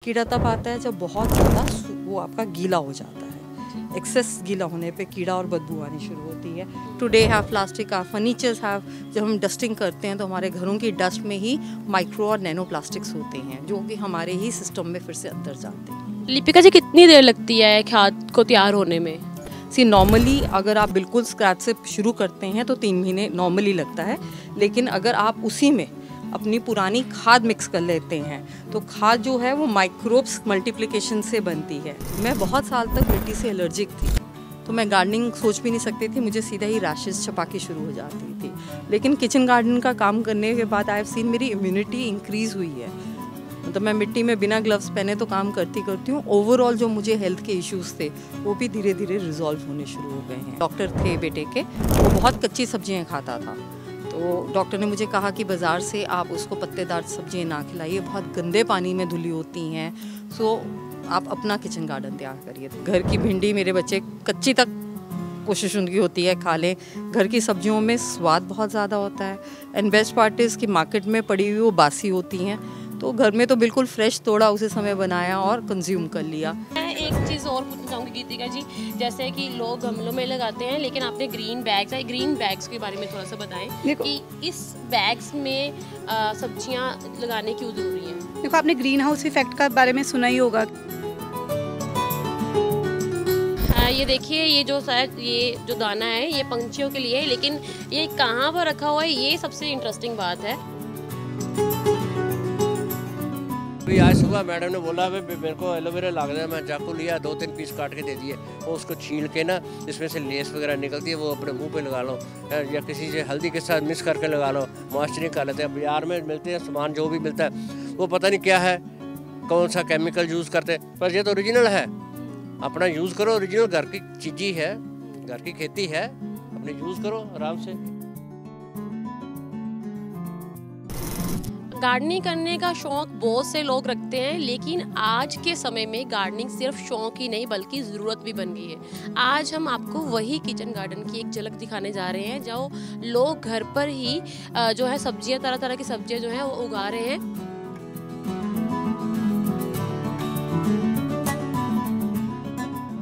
कीड़ा तब आता है जब बहुत ज़्यादा वो आपका गीला हो जाता है। एक्सेस गीला होने पे कीड़ा और बदबू आनी शुरू होती है। Today have plastic, our furnitures have. जब हम डस्टिंग करते हैं तो हमारे घरों की डस्ट में ही माइक्रो और नैनो प्लास्टिक्स होते हैं जो कि हमारे ही सिस्टम में फिर से अंदर जाते हैं। लिपिका जी, कितनी देर लगती है खाद को तैयार होने में? नॉर्मली अगर आप बिल्कुल स्क्रैच से शुरू करते हैं तो 3 महीने नॉर्मली लगता है, लेकिन अगर आप उसी में अपनी पुरानी खाद मिक्स कर लेते हैं तो खाद जो है वो माइक्रोब्स मल्टीप्लिकेशन से बनती है। मैं बहुत साल तक मिट्टी से एलर्जिक थी, तो मैं गार्डनिंग सोच भी नहीं सकती थी, मुझे सीधा ही रैशेस छपाकी शुरू हो जाती थी। लेकिन किचन गार्डन का काम करने के बाद आई हैव सीन मेरी इम्यूनिटी इंक्रीज़ हुई है। मतलब मैं मिट्टी में बिना ग्लव्स पहने तो काम करती हूँ। ओवरऑल जो मुझे हेल्थ के इश्यूज़ थे वो भी धीरे धीरे रिजॉल्व होने शुरू हो गए हैं। डॉक्टर थे बेटे के, वो बहुत कच्ची सब्जियाँ खाता था, तो डॉक्टर ने मुझे कहा कि बाज़ार से आप उसको पत्तेदार सब्जियाँ ना खिलाइए, बहुत गंदे पानी में धुली होती हैं। सो आप अपना किचन गार्डन तैयार करिए। घर की भिंडी मेरे बच्चे कच्ची तक कोशिश उनकी होती है खा लें। घर की सब्जियों में स्वाद बहुत ज़्यादा होता है एंड बेस्ट पार्ट इज़ कि मार्केट में पड़ी हुई वो बासी होती हैं, तो घर में तो बिल्कुल फ्रेश तोड़ा उसी समय बनाया और कंज्यूम कर लिया। मैं एक चीज़ और पूछना चाहूँगी गीतिका जी, जैसे कि लोग गमलों में लगाते हैं, लेकिन आपने ग्रीन बैग्स के बारे में थोड़ा सा बताएं कि इस बैग्स में सब्जियां लगाने क्यों जरूरी है? देखो, आपने ग्रीन हाउस इफेक्ट का बारे में सुना ही होगा। ये देखिए, ये जो दाना है ये पंछियों के लिए है, लेकिन ये कहाँ पर रखा हुआ है ये सबसे इंटरेस्टिंग बात है। आज सुबह मैडम ने बोला मेरे को एलोवेरा लग रहा है, मैं चाकू लिया, 2-3 पीस काट के दे दिए। वो उसको छील के ना, इसमें से लेस वगैरह निकलती है, वो अपने मुंह पे लगा लो या किसी से हल्दी के साथ मिक्स करके लगा लो, मॉइस्चरिंग कर लेते हैं। बाजार में मिलते हैं सामान, जो भी मिलता है वो पता नहीं क्या है, कौन सा केमिकल यूज़ करते हैं, पर ये तो ओरिजिनल है। अपना यूज़ करो, ओरिजिनल घर की चीज़ ही है, घर की खेती है, अपने यूज़ करो आराम से। गार्डनिंग करने का शौक बहुत से लोग रखते हैं, लेकिन आज के समय में गार्डनिंग सिर्फ शौक ही नहीं बल्कि ज़रूरत भी बन गई है। आज हम आपको वही किचन गार्डन की एक झलक दिखाने जा रहे हैं, जो लोग घर पर ही जो है सब्जियां, तरह तरह की सब्जियां जो है वो उगा रहे हैं।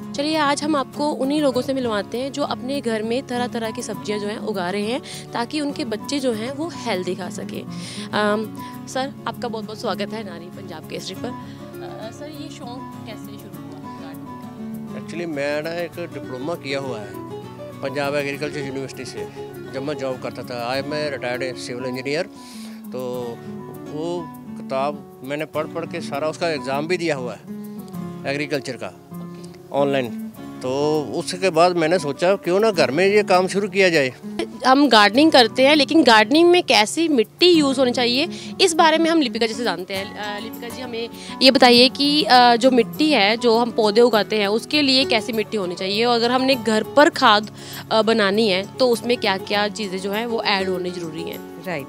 चलिए, आज हम आपको उन्हीं लोगों से मिलवाते हैं जो अपने घर में तरह तरह की सब्जियां जो हैं उगा रहे हैं, ताकि उनके बच्चे जो हैं वो हेल्दी खा सकें। सर, आपका बहुत बहुत स्वागत है नारी पंजाब केसरी पर। सर, ये शौक कैसे शुरू हुआ गार्डनिंग का? एक्चुअली मैं ना एक डिप्लोमा किया हुआ है पंजाब एग्रीकल्चर यूनिवर्सिटी से, जब मैं जॉब करता था। आज मैं रिटायर्ड सिविल इंजीनियर, तो वो किताब मैंने पढ़ के सारा उसका एग्ज़ाम भी दिया हुआ है एग्रीकल्चर का ऑनलाइन। तो उसके बाद मैंने सोचा क्यों ना घर में ये काम शुरू किया जाए। हम गार्डनिंग करते हैं, लेकिन गार्डनिंग में कैसी मिट्टी यूज़ होनी चाहिए इस बारे में हम लिपिका जी से जानते हैं। लिपिका जी, हमें ये बताइए कि जो मिट्टी है, जो हम पौधे उगाते हैं, उसके लिए कैसी मिट्टी होनी चाहिए, और अगर हमने घर पर खाद बनानी है तो उसमें क्या क्या चीज़ें जो हैं वो ऐड होनी ज़रूरी हैं? राइट।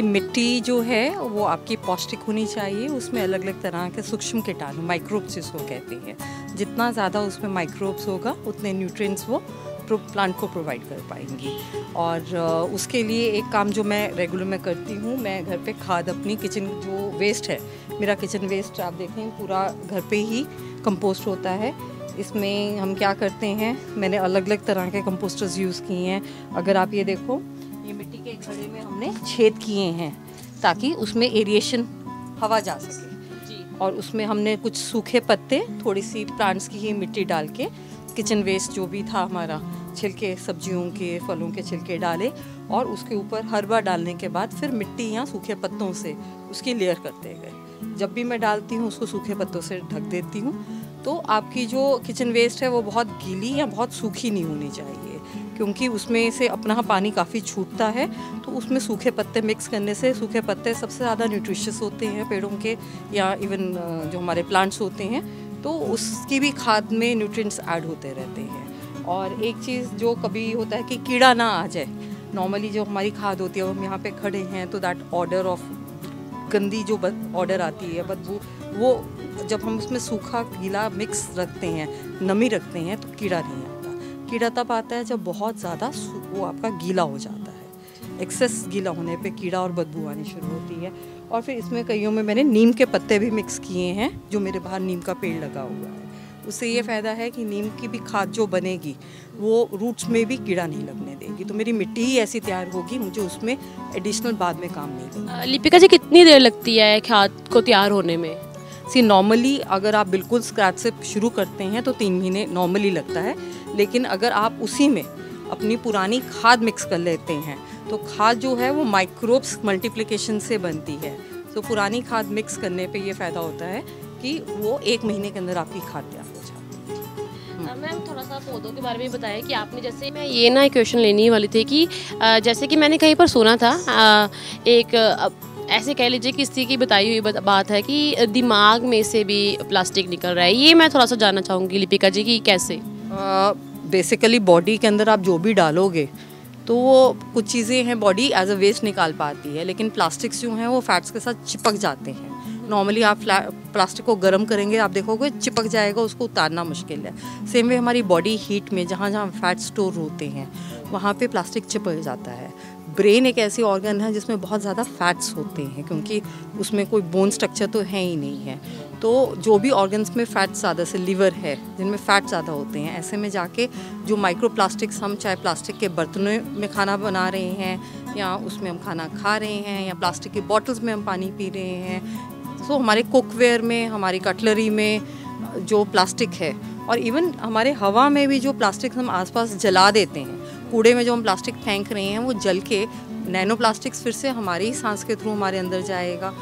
मिट्टी जो है वो आपकी पौष्टिक होनी चाहिए। उसमें अलग अलग तरह के सूक्ष्म कीटाणु, माइक्रोब्स जिसको कहते हैं, जितना ज़्यादा उसमें माइक्रोब्स होगा उतने न्यूट्रिएंट्स वो प्लांट को प्रोवाइड कर पाएंगी। और उसके लिए एक काम जो मैं रेगुलर में करती हूँ, मैं घर पे खाद अपनी किचन जो वेस्ट है, मेरा किचन वेस्ट आप देखें पूरा घर पे ही कंपोस्ट होता है। इसमें हम क्या करते हैं, मैंने अलग अलग तरह के कंपोस्टर्स यूज़ किए हैं। अगर आप ये देखो, ये मिट्टी के घड़े में हमने छेद किए हैं ताकि उसमें एरिएशन हवा जा सके जी। और उसमें हमने कुछ सूखे पत्ते, थोड़ी सी प्लांट्स की ही मिट्टी डाल के, किचन वेस्ट जो भी था हमारा, छिलके, सब्जियों के, फलों के छिलके डाले, और उसके ऊपर हर बार डालने के बाद फिर मिट्टी या सूखे पत्तों से उसकी लेयर करते गए। जब भी मैं डालती हूँ उसको सूखे पत्तों से ढक देती हूँ। तो आपकी जो किचन वेस्ट है वो बहुत गीली या बहुत सूखी नहीं होनी चाहिए, क्योंकि उसमें से अपना पानी काफ़ी छूटता है। तो उसमें सूखे पत्ते मिक्स करने से, सूखे पत्ते सबसे ज़्यादा न्यूट्रिशियस होते हैं पेड़ों के, या इवन जो हमारे प्लांट्स होते हैं, तो उसकी भी खाद में न्यूट्रिएंट्स ऐड होते रहते हैं। और एक चीज़ जो कभी होता है कि कीड़ा ना आ जाए, नॉर्मली जो हमारी खाद होती है, हम यहाँ पे खड़े हैं तो दैट ऑर्डर ऑफ गंदी जो ऑर्डर आती है, बदबू, वो जब हम उसमें सूखा गीला मिक्स रखते हैं, नमी रखते हैं, तो कीड़ा नहीं आता। कीड़ा तब आता है जब बहुत ज़्यादा वो आपका गीला हो जाता है। एक्सेस गीला होने पे कीड़ा और बदबू आनी शुरू होती है। और फिर इसमें कईयों में मैंने नीम के पत्ते भी मिक्स किए हैं, जो मेरे बाहर नीम का पेड़ लगा हुआ है। उससे ये फ़ायदा है कि नीम की भी खाद जो बनेगी वो रूट्स में भी कीड़ा नहीं लगने देगी, तो मेरी मिट्टी ही ऐसी तैयार होगी, मुझे उसमें एडिशनल बाद में काम नहीं करना। लिपिका जी, कितनी देर लगती है खाद को तैयार होने में? नॉर्मली अगर आप बिल्कुल स्क्रैच से शुरू करते हैं तो 3 महीने नॉर्मली लगता है, लेकिन अगर आप उसी में अपनी पुरानी खाद मिक्स कर लेते हैं तो खाद जो है वो माइक्रोब्स मल्टीप्लिकेशन से बनती है। तो पुरानी खाद मिक्स करने पे ये फ़ायदा होता है कि वो 1 महीने के अंदर आपकी खाद तैयार हो जाती है। मैम, थोड़ा सा पौधों के बारे में बताया कि आपने, जैसे मैं ये ना एक क्वेश्चन लेने वाली थी कि जैसे कि मैंने कहीं पर सुना था, ऐसे कह लीजिए किसी की बताई हुई बात है कि दिमाग में से भी प्लास्टिक निकल रहा है। ये मैं थोड़ा सा जानना चाहूँगी लिपिका जी कि कैसे। बेसिकली बॉडी के अंदर आप जो भी डालोगे तो वो कुछ चीज़ें हैं बॉडी एज अ वेस्ट निकाल पाती है, लेकिन प्लास्टिक्स जो हैं वो फैट्स के साथ चिपक जाते हैं। नॉर्मली आप प्लास्टिक को गर्म करेंगे, आप देखोगे चिपक जाएगा, उसको उतारना मुश्किल है। सेम वे हमारी बॉडी हीट में जहाँ जहाँ फैट स्टोर होते हैं वहाँ पे प्लास्टिक चिपक जाता है। ब्रेन एक ऐसी ऑर्गन है जिसमें बहुत ज़्यादा फैट्स होते हैं, क्योंकि उसमें कोई बोन स्ट्रक्चर तो है ही नहीं है। तो जो भी ऑर्गन्स में फैट ज़्यादा, से लिवर है जिनमें फ़ैट ज़्यादा होते हैं, ऐसे में जाके जो माइक्रो प्लास्टिक्स, हम चाहे प्लास्टिक के बर्तनों में खाना बना रहे हैं या उसमें हम खाना खा रहे हैं या प्लास्टिक की बॉटल्स में हम पानी पी रहे हैं, तो हमारे कुकवेयर में, हमारी कटलरी में जो प्लास्टिक है, और इवन हमारे हवा में भी जो प्लास्टिक हम आसपास जला देते हैं, कूड़े में जो हम प्लास्टिक फेंक रहे हैं वो जल के नैनो प्लास्टिक्स फिर से हमारी ही सांस के थ्रू हमारे अंदर जाएगा।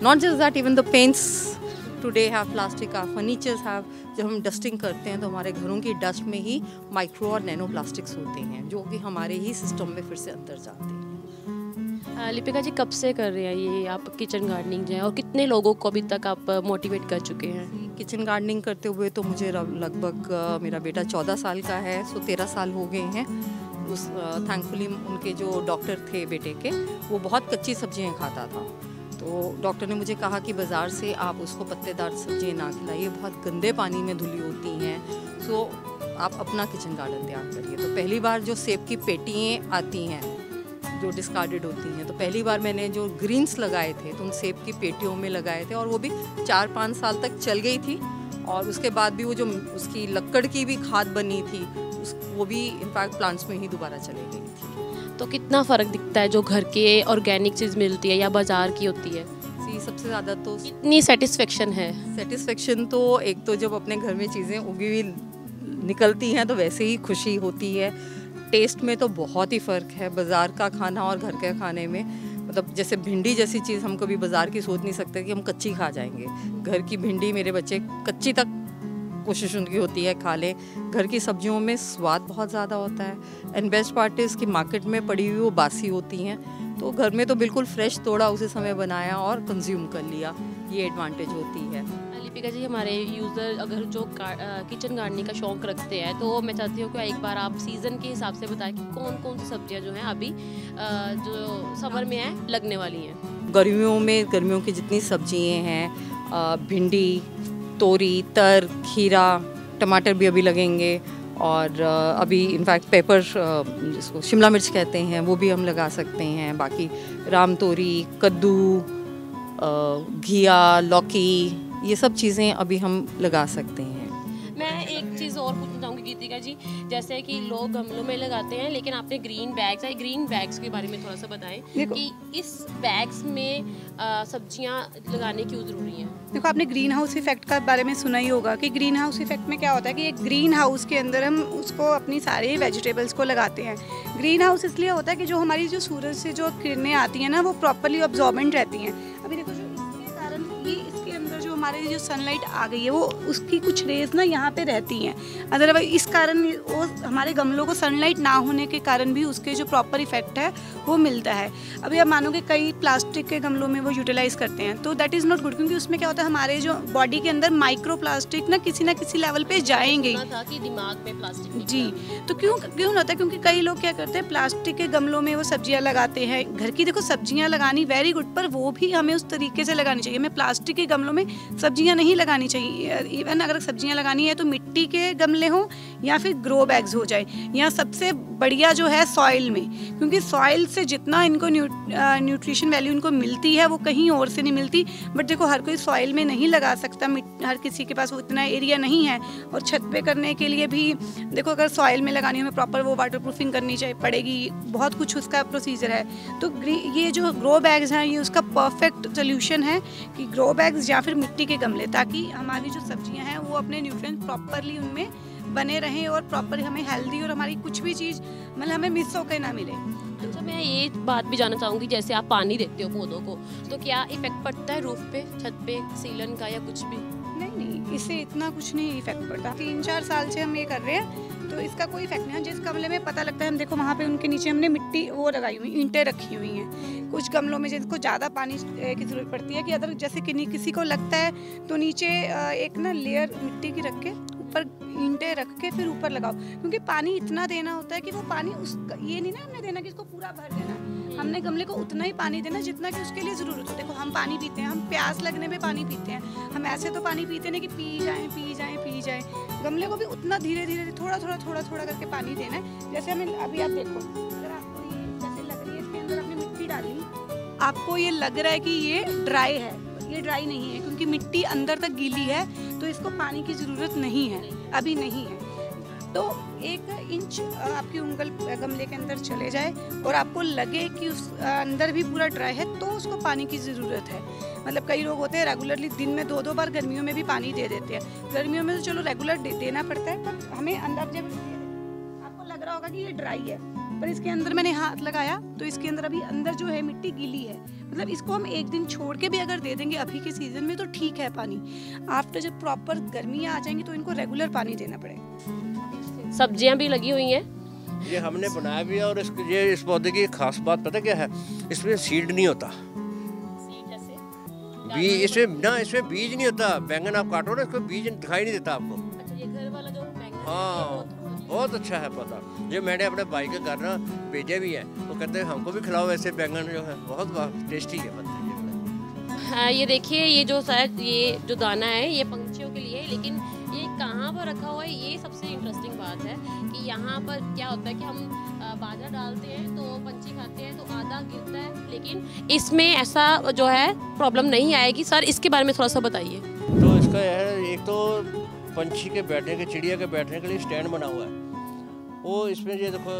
Not just that, even the paints today have plastic, our furnitures have. जब हम डस्टिंग करते हैं तो हमारे घरों की डस्ट में ही माइक्रो और नैनो प्लास्टिक्स होते हैं, जो कि हमारे ही सिस्टम में फिर से अंदर जाते हैं। लिपिका जी, कब से कर रहे हैं ये आप किचन गार्डनिंग जो है, और कितने लोगों को अभी तक आप मोटिवेट कर चुके हैं? किचन गार्डनिंग करते हुए तो मुझे लगभग, मेरा बेटा 14 साल का है, सो 13 साल हो गए हैं। थैंकफुली उनके जो डॉक्टर थे बेटे के, वो बहुत कच्ची सब्जियां खाता था, तो डॉक्टर ने मुझे कहा कि बाज़ार से आप उसको पत्तेदार सब्जियां ना खिलाइए, बहुत गंदे पानी में धुली होती हैं, सो आप अपना किचन गार्डन तैयार करिए। तो पहली बार जो सेब की पेटियाँ आती हैं जो डिस्कार्डेड होती हैं, तो पहली बार मैंने जो ग्रीन्स लगाए थे तो उन सेब की पेटियों में लगाए थे, और वो भी 4-5 साल तक चल गई थी। और उसके बाद भी वो जो उसकी लक्कड़ की भी खाद बनी थी वो भी इनफैक्ट प्लांट्स में ही दोबारा चली गई थी। तो कितना फ़र्क दिखता है जो घर के ऑर्गेनिक चीज़ मिलती है या बाज़ार की होती है? सबसे ज़्यादा तो कितनी सेटिस्फेक्शन है? सेटिस्फेक्शन तो एक तो जब अपने घर में चीज़ें उगी हुई निकलती हैं तो वैसे ही खुशी होती है। टेस्ट में तो बहुत ही फ़र्क है बाज़ार का खाना और घर के खाने में। मतलब जैसे भिंडी जैसी चीज़ हम कभी बाज़ार की सोच नहीं सकते कि हम कच्ची खा जाएंगे। घर की भिंडी मेरे बच्चे कच्ची तक कोशिश उनकी होती है खा लें। घर की सब्जियों में स्वाद बहुत ज़्यादा होता है, एंड बेस्ट पार्ट इज़ कि मार्केट में पड़ी हुई वो बासी होती हैं, तो घर में तो बिल्कुल फ्रेश तोड़ा, उसी समय बनाया और कंज्यूम कर लिया, ये एडवांटेज होती है। लिपिका जी, हमारे यूज़र अगर जो किचन गार्डनिंग का शौक़ रखते हैं, तो मैं चाहती हूँ कि एक बार आप सीज़न के हिसाब से बताएं कि कौन कौन सी सब्जियाँ जो हैं अभी जो समर में है लगने वाली हैं। गर्मियों की जितनी सब्जियाँ हैं, भिंडी, तोरी, तर, खीरा, टमाटर भी अभी लगेंगे, और अभी इनफैक्ट पेपर, जिसको शिमला मिर्च कहते हैं, वो भी हम लगा सकते हैं। बाकी राम तोरी, कद्दू, घिया, लौकी, ये सब चीज़ें अभी हम लगा सकते हैं। मैं एक चीज़ और पूछना चाहूँगी गीतिका जी, जैसे कि लोग गमलों में लगाते हैं, लेकिन आपने ग्रीन बैग्स के बारे में थोड़ा सा बताएं कि इस बैग्स में सब्जियां लगाने क्यों ज़रूरी हैं? देखो, आपने ग्रीन हाउस इफेक्ट का बारे में सुना ही होगा कि ग्रीन हाउस इफेक्ट में क्या होता है कि एक ग्रीन हाउस के अंदर हम उसको अपनी सारे वेजिटेबल्स को लगाते हैं। ग्रीन हाउस इसलिए होता है कि जो हमारी जो सूरज से जो किरणें आती हैं ना, वो प्रॉपरली ऑब्जॉर्बेंट रहती हैं। अभी देखो, जो इसके कारण इसके अंदर जो हमारे जो सनलाइट आ गई है, वो उसकी कुछ रेज ना यहाँ पे रहती हैं। अदरवाइज इस कारण वो हमारे गमलों को सनलाइट ना होने के कारण भी उसके जो प्रॉपर इफेक्ट है वो मिलता है। अभी आप मानोगे कई प्लास्टिक के गमलों में वो यूटिलाइज करते हैं, तो दैट इज़ नॉट गुड, क्योंकि उसमें क्या होता है, हमारे जो बॉडी के अंदर माइक्रो प्लास्टिक ना किसी लेवल पे जाएंगे था कि दिमाग में प्लास्टिक जी। तो क्यों होता है? क्योंकि कई लोग क्या करते हैं, प्लास्टिक के गमलों में वो सब्जियां लगाते हैं। घर की देखो सब्जियां लगानी वेरी गुड, पर वो भी हमें उस तरीके से लगानी चाहिए। हमें प्लास्टिक के गमलों में सब्जियां नहीं लगानी चाहिए। इवन अगर सब्जियां लगानी है तो मिट्टी के गमले हों या फिर ग्रो बैग्स हो जाए, या सबसे बढ़िया जो है सॉइल में, क्योंकि सॉइल से जितना इनको न्यूट्रिशन वैल्यू इनको मिलती है वो कहीं और से नहीं मिलती। बट देखो हर कोई सॉइल में नहीं लगा सकता, हर किसी के पास वो इतना एरिया नहीं है। और छत पे करने के लिए भी देखो अगर सॉइल में लगानी हमें प्रॉपर वो वाटर प्रूफिंग करनी चाहिए पड़ेगी, बहुत कुछ उसका प्रोसीजर है। तो ये जो ग्रो बैग्स हैं ये उसका परफेक्ट सोल्यूशन है कि ग्रो बैग्स या फिर मिट्टी के गमले, ताकि हमारी जो सब्जियां हैं वो अपने न्यूट्रिएंट्स प्रॉपरली उनमें बने रहें और प्रॉपर हमें हेल्दी और हमारी कुछ भी चीज़ मतलब हमें मिस होकर ना मिले। अच्छा, मैं ये बात भी जानना चाहूँगी, जैसे आप पानी देते हो पौधों को तो क्या इफेक्ट पड़ता है रूफ पे, छत पे, सीलन का या कुछ भी? नहीं, इससे इतना कुछ नहीं इफेक्ट पड़ता। 3-4 साल से हम ये कर रहे हैं तो इसका कोई इफेक्ट नहीं है। जिस गमले में पता लगता है, हम देखो वहाँ पे उनके नीचे हमने मिट्टी वो लगाई हुई, ईंटें रखी हुई हैं। कुछ गमलों में जिनको ज़्यादा पानी की ज़रूरत पड़ती है कि अगर जैसे किसी को लगता है तो नीचे एक ना लेयर मिट्टी की रख के ऊपर ईंटें रख के फिर ऊपर लगाओ, क्योंकि पानी इतना देना होता है कि वो पानी उस ये नहीं ना हमने देना कि इसको पूरा भर देना, हमने गमले को उतना ही पानी देना जितना कि उसके लिए ज़रूरत हो। देखो हम पानी पीते हैं, हम प्यास लगने में पानी पीते हैं, हम ऐसे तो पानी पीते नहीं कि पी जाए। गमले को भी उतना धीरे धीरे थोड़ा करके पानी देना है। जैसे हमें अभी आप देखो, अगर आपको ये जैसे लग रही है इसके अंदर आपने मिट्टी डाली, आपको ये लग रहा है कि ये ड्राई है, ये ड्राई नहीं है क्योंकि मिट्टी अंदर तक गीली है, तो इसको पानी की ज़रूरत नहीं है, अभी नहीं है। तो 1 इंच आपकी उंगल गमले के अंदर चले जाए और आपको लगे कि उस अंदर भी पूरा ड्राई है तो उसको पानी की ज़रूरत है। मतलब कई लोग होते हैं रेगुलरली दिन में 2-2 बार गर्मियों में भी पानी दे देते हैं। गर्मियों में तो चलो रेगुलर देना पड़ता है, पर हमें अंदर जब आपको लग रहा होगा कि ये ड्राई है, पर इसके अंदर मैंने हाथ लगाया तो इसके अंदर अभी अंदर जो है मिट्टी गीली है। मतलब इसको हम 1 दिन छोड़ के भी अगर दे देंगे अभी के सीजन में तो ठीक है पानी। आफ्टर जब प्रॉपर गर्मियाँ आ जाएंगी तो इनको रेगुलर पानी देना पड़ेगा। सब्जियां भी लगी हुई हैं, ये हमने बनाया भी है। और इस पौधे की खास बात पता क्या है, इसमें सीड नहीं होता, इसमें बीज नहीं होता। बैंगन आप काटो ना, इसको बीज दिखाई नहीं देता आपको। अच्छा, ये घर वाला जो बैंगन, हाँ, बहुत अच्छा है पौधा। ये मैंने अपने भाई के घर ना भेजे भी है, वो कहते हैं हमको भी खिलाओ ऐसे बैंगन, जो है बहुत टेस्टी है पत्ते। हाँ, ये देखिए, ये जो शायद ये जो दाना है ये पंछियों के लिए है, लेकिन ये कहाँ पर रखा हुआ है ये सबसे इंटरेस्टिंग बात है कि यहाँ पर क्या होता है कि हम बाजरा डालते हैं तो पंछी खाते हैं तो आधा गिरता है, लेकिन इसमें ऐसा जो है प्रॉब्लम नहीं आएगी। सर इसके बारे में थोड़ा सा बताइए। तो इसका है, एक तो पंछी के बैठने के, चिड़िया के बैठने के लिए स्टैंड बना हुआ है। वो इसमें ये देखो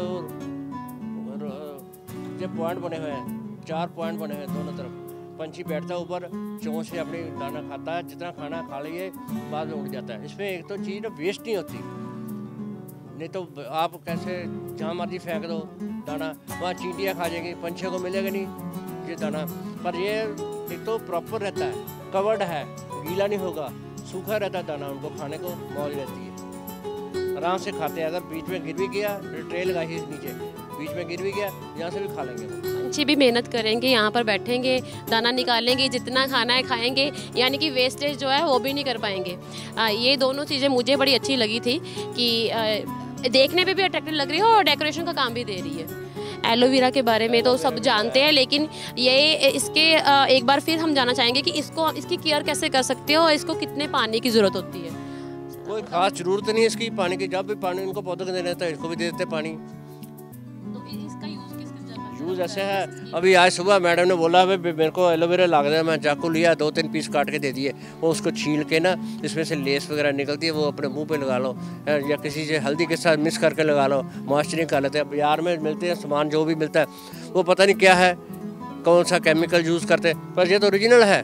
जब पॉइंट बने हुए हैं, 4 पॉइंट बने हुए हैं दोनों तरफ। पंछी बैठता है ऊपर, चोंच से अपनी दाना खाता है, जितना खाना खा लिए बाद में उड़ जाता है। इसमें एक तो चीज़ वेस्ट नहीं होती, नहीं तो आप कैसे जहाँ मर्जी फेंक दो दाना, वहाँ चींटियाँ खा जाएंगी, पंछियों को मिलेगा नहीं ये दाना। पर ये एक तो प्रॉपर रहता है, कवर्ड है, गीला नहीं होगा, सूखा रहता है दाना, उनको खाने को मौज रहती है, आराम से खाते हैं। अगर बीच में गिर भी गया, ट्रे लगाई नीचे, बीच में गिर भी गया, यहाँ से भी खा लेंगे। पंछी भी मेहनत करेंगे, यहाँ पर बैठेंगे, दाना निकालेंगे, जितना खाना है खाएंगे, यानी कि वेस्टेज जो है वो भी नहीं कर पाएंगे। ये दोनों चीज़ें मुझे बड़ी अच्छी लगी थी कि देखने पे भी अट्रैक्टिव लग रही है और डेकोरेशन का काम भी दे रही है। एलोवेरा के बारे में तो सब जानते हैं, लेकिन ये इसके एक बार फिर हम जानना चाहेंगे कि इसकी केयर कैसे कर सकते हो और इसको कितने पानी की ज़रूरत होती है। कोई खास जरूरत नहीं है इसकी पानी की, जब भी पानी इनको पौधों को देना रहता है, इसको भी दे देते पानी। यूज़ ऐसे है, अभी आज सुबह मैडम ने बोला भाई मेरे को एलोवेरा लग रहा है, मैं चाकू लिया, 2-3 पीस काट के दे दिए। वो उसको छील के ना, इसमें से लेस वगैरह निकलती है, वो अपने मुंह पे लगा लो या किसी से हल्दी के साथ मिक्स करके लगा लो, मॉइस्चरिंग कर लेते हैं। बाजार में मिलते हैं सामान, जो भी मिलता है वो पता नहीं क्या है, कौन सा केमिकल यूज़ करते हैं, पर ये तो ओरिजिनल है।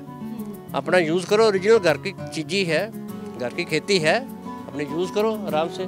अपना यूज़ करो, ओरिजिनल घर की चीज़ ही है, घर की खेती है, अपने यूज़ करो आराम से।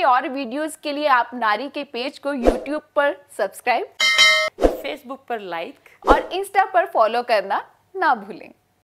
की और वीडियोस के लिए आप नारी के पेज को यूट्यूब पर सब्सक्राइब, फेसबुक पर लाइक और इंस्टा पर फॉलो करना ना भूलें।